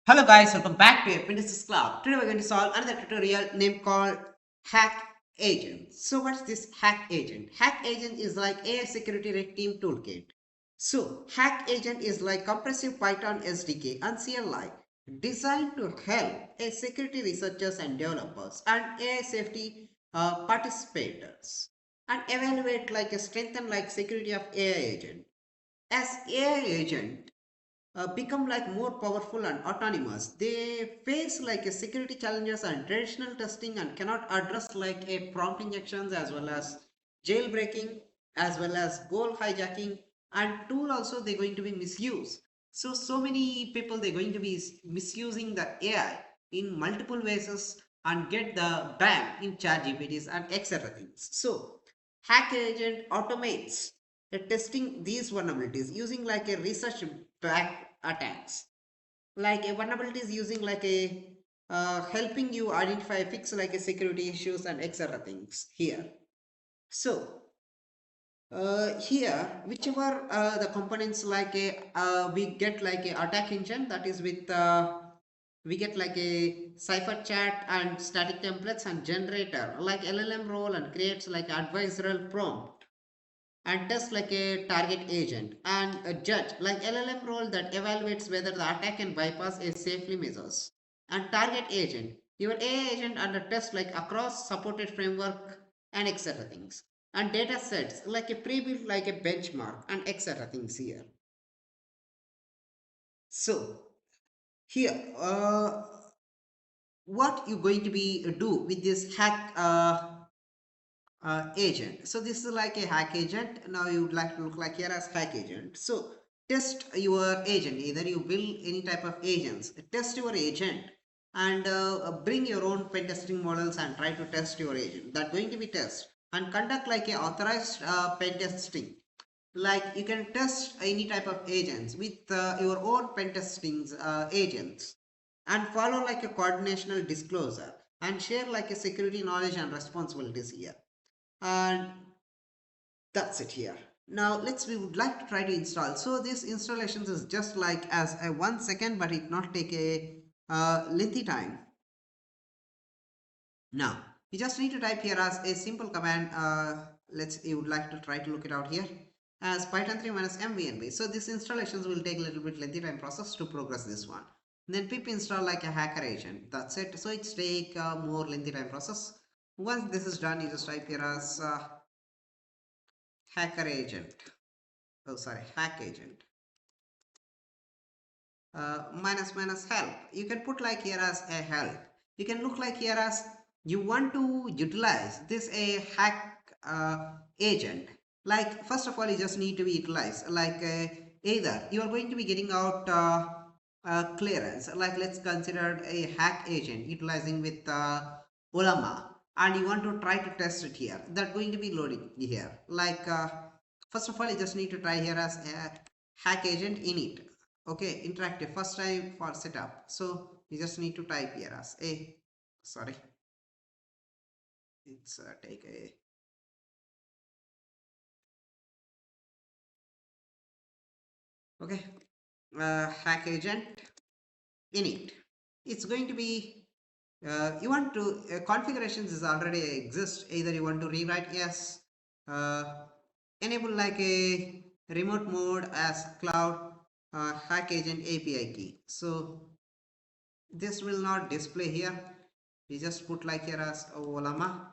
Hello guys, welcome back to Apprentices Club. Today we're going to solve another tutorial named called Hack Agent. So what's this Hack Agent? Hack Agent is like AI security red team toolkit. So Hack Agent is like compressive Python SDK and CLI designed to help a security researchers and developers and AI safety participators and evaluate like a strengthen like security of AI agent. As AI agent become like more powerful and autonomous, they face like a security challenges and traditional testing and cannot address like a prompt injections as well as jailbreaking as well as goal hijacking, and tool also they're going to be misused. So many people they're going to be misusing the AI in multiple ways and get the ban in chat GPTs and etc things. So hack agent automates testing these vulnerabilities using like a research back attacks, like a vulnerability is using like a helping you identify fix like a security issues and etc things here. So here whichever the components like a we get like a attack engine, that is with we get like a cipher chat and static templates and generator like LLM role and creates like advisory prompt and test like a target agent and a judge like LLM role that evaluates whether the attack can bypass a safely measures, and target agent your AI agent under test like across supported framework and etc things, and data sets like a pre-built like a benchmark and etc things here. So here what you going to be do with this hack agent. So this is like a hack agent. Now you would like to look like here as hack agent. So test your agent. Either you build any type of agents, test your agent and bring your own pen testing models and try to test your agent. That going to be test and conduct like a authorized pen testing. Like you can test any type of agents with your own pen testings agents and follow like a coordinational disclosure and share like a security knowledge and responsibilities here, and that's it here. Now we would like to try to install. So this installations is just like as a 1 second, but it not take a lengthy time. Now you just need to type here as a simple command. Let's you would like to try to look it out here as python 3 minus mvnb. So this installations will take a little bit lengthy time process to progress this one. Then pip install like a hacker agent, that's it. So it's take a more lengthy time process. Once this is done, you just type here as hacker agent, oh sorry, hack agent minus minus help. You can put like here as a help. You can look like here as you want to utilize this a hack agent. Like first of all you just need to be utilized like either you are going to be getting out clearance, like let's consider a hack agent utilizing with Olama, and you want to try to test it here, that going to be loading here. Like first of all you just need to try here as a hack agent init. Okay, interactive first time for setup. So you just need to type here as a sorry, it's take a okay hack agent init. It's going to be you want to configurations is already exist, either you want to rewrite yes, uh, enable like a remote mode as cloud hack agent API key. So this will not display here, you just put like here as olama,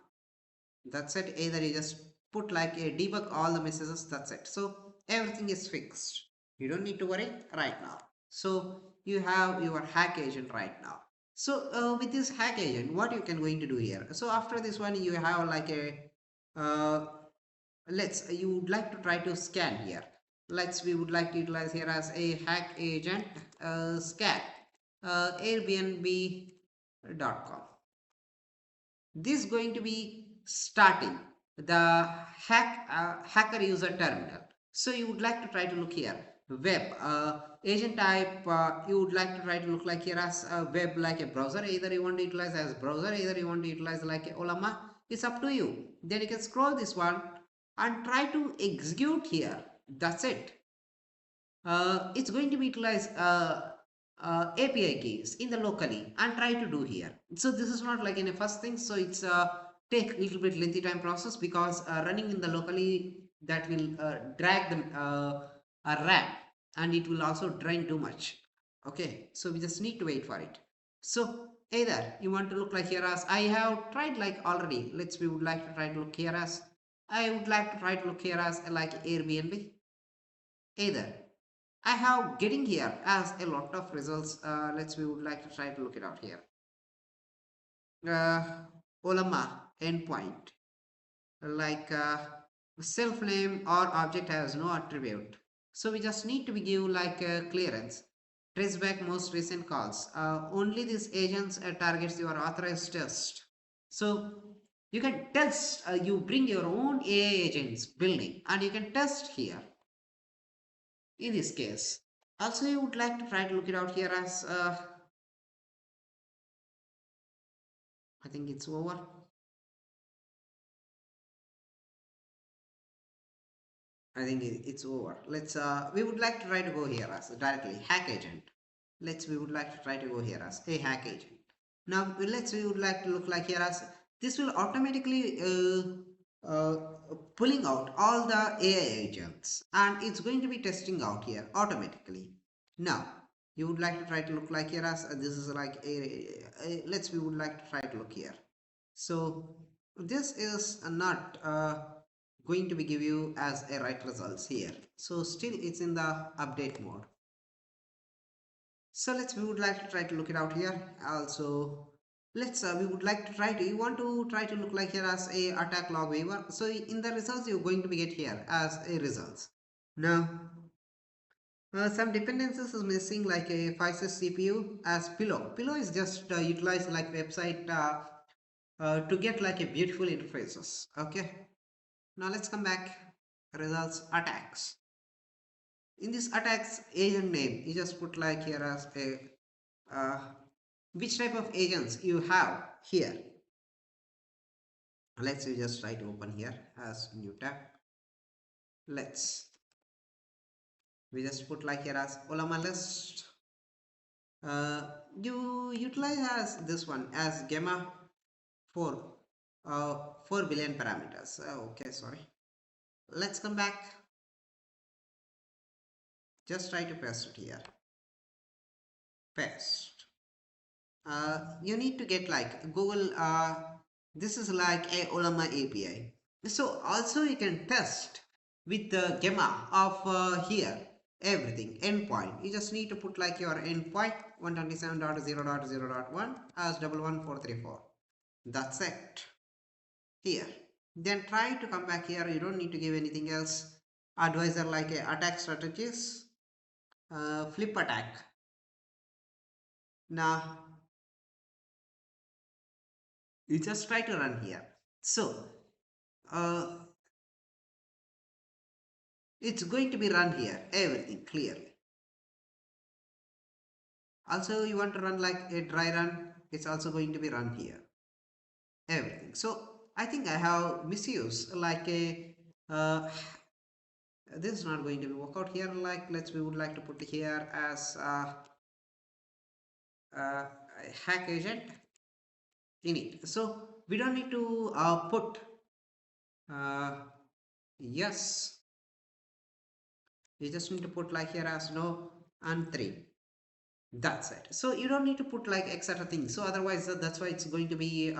that's it. Either you just put like a debug all the messages, that's it. So everything is fixed, you don't need to worry right now. So you have your hack agent right now. So with this hack agent what you can going to do here, so after this one you have like a uh, let's you would like to try to scan here. We would like to utilize here as a hack agent scan airbnb.com. This is going to be starting the hacker user terminal. So you would like to try to look here web agent type, you would like to try to look like here as a web like a browser, either you want to utilize as browser, either you want to utilize like a olama, it's up to you. Then you can scroll this one and try to execute here, that's it. It's going to be utilized API keys in the locally and try to do here. So this is not like in a first thing. So it's take a little bit lengthy time process because running in the locally that will drag the RAM and it will also drain too much. Okay, so we just need to wait for it. So either you want to look like here as I have tried like already. We would like to try to look here as I would like to try to look here as like Airbnb. Either I have getting here as a lot of results. We would like to try to look it out here. Uh, Olama endpoint like self name or object has no attribute. So we just need to be give like clearance. Trace back most recent calls. Only these agents targets your authorized test. So you can test. You bring your own AI agents building and you can test here in this case. Also, you would like to try to look it out here as I think it's over. I think it's over. We would like to try to go here as directly hack agent. We would like to try to go here as a hack agent. Now, we would like to look like here as this will automatically pulling out all the AI agents and it's going to be testing out here automatically. Now, you would like to try to look like here as this is like we would like to try to look here. So this is not going to be give you as a right results here. So still it's in the update mode. So we would like to try to look it out here. Also, we would like to try to, you want to try to look like here as a attack log waiver. So in the results, you're going to be get here as a results. Now, some dependencies is missing like a 5 CPU as pillow. Pillow is just utilized like website to get like a beautiful interfaces. Okay. Now let's come back. Results attacks. In this attacks agent name, you just put like here as a which type of agents you have here. We just try to open here as new tab. We just put like here as Olama list. You utilize as this one as gamma 4 4 billion parameters. Okay, sorry. Let's come back. Just try to paste it here. Paste. You need to get like Google. This is like a Olama API. So also you can test with the gamma of here everything endpoint. You just need to put like your endpoint 127.0.0.1 as 11434. That's it. Here. Then try to come back here. You don't need to give anything else. Advisor like a attack strategies. Flip attack. Now you just try to run here. So uh, it's going to be run here everything clearly. Also you want to run like a dry run, it's also going to be run here everything. So I think I have misuse like a this is not going to be work out here. Like we would like to put here as uh, hack agent in it. So we don't need to put yes, you just need to put like here as no and 3. That's it. So you don't need to put like etc things. So otherwise that's why it's going to be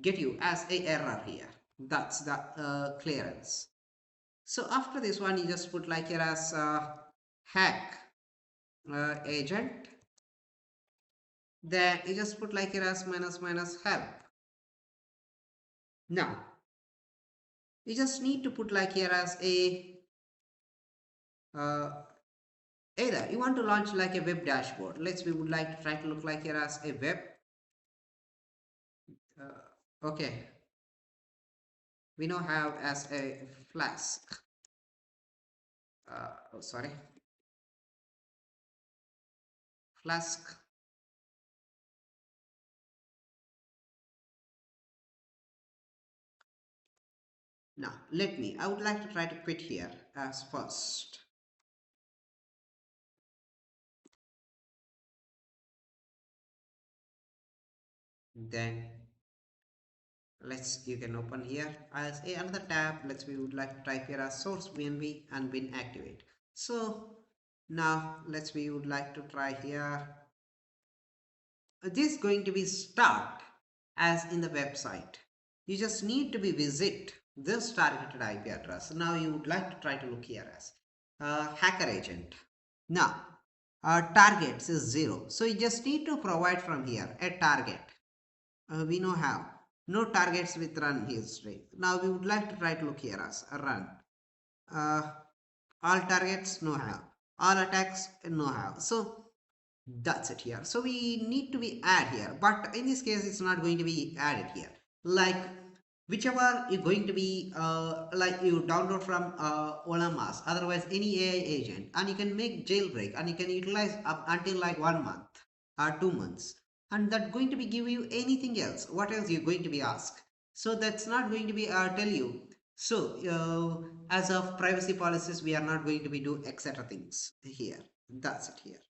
get you as a error here. That's the clearance. So after this one you just put like here as hack agent. Then you just put like here as minus minus help. Now you just need to put like here as a uh, either you want to launch like a web dashboard. We would like to try to look like here as a web. Okay, we now have as a flask. Oh, sorry, flask. Now I would like to try to quit here as first. Then you can open here as another tab. We would like to type here as source bnb and bin activate. So now we would like to try here. This is going to be start as in the website. You just need to be visit this targeted IP address. Now you would like to try to look here as hacker agent. Now targets is 0, so you just need to provide from here a target. We know how. No targets with run history. Now we would like to try to look here as run. Uh, all targets no have. All attacks no have. So that's it here. So we need to be add here, but in this case it's not going to be added here. Like whichever you're going to be like you download from Olamas, otherwise any AI agent, and you can make jailbreak and you can utilize up until like 1 month or 2 months, and that's going to be give you anything else. What else you're going to be asked? So that's not going to be tell you. So as of privacy policies, we are not going to be do etc things here. That's it here.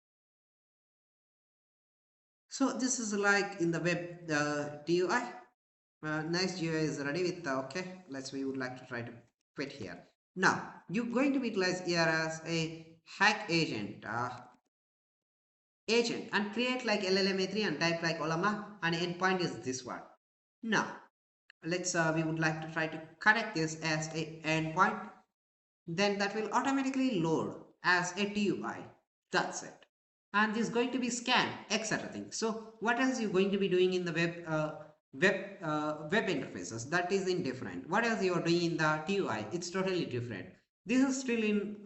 So this is like in the web GUI. Nice GUI is ready with okay. We would like to try to quit here. Now you're going to utilize here as a hack agent and create like LLMA3 and type like Olama, and endpoint is this one. Now we would like to try to connect this as a endpoint. Then that will automatically load as a TUI. That's it. And this is going to be scanned, etc. thing. So what else you going to be doing in the web interfaces? That is indifferent. What else you are doing in the TUI? It's totally different. This is still in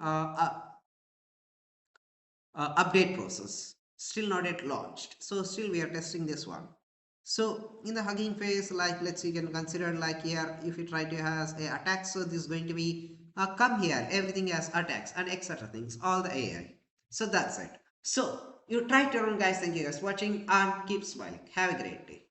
update process, still not yet launched. So still we are testing this one. So in the Hugging Face, like you can consider like here, if you try to has a attack, so this is going to be come here, everything has attacks and etc things, all the AI. So that's it. So you try it your own guys. Thank you guys for watching and keep smiling. Have a great day.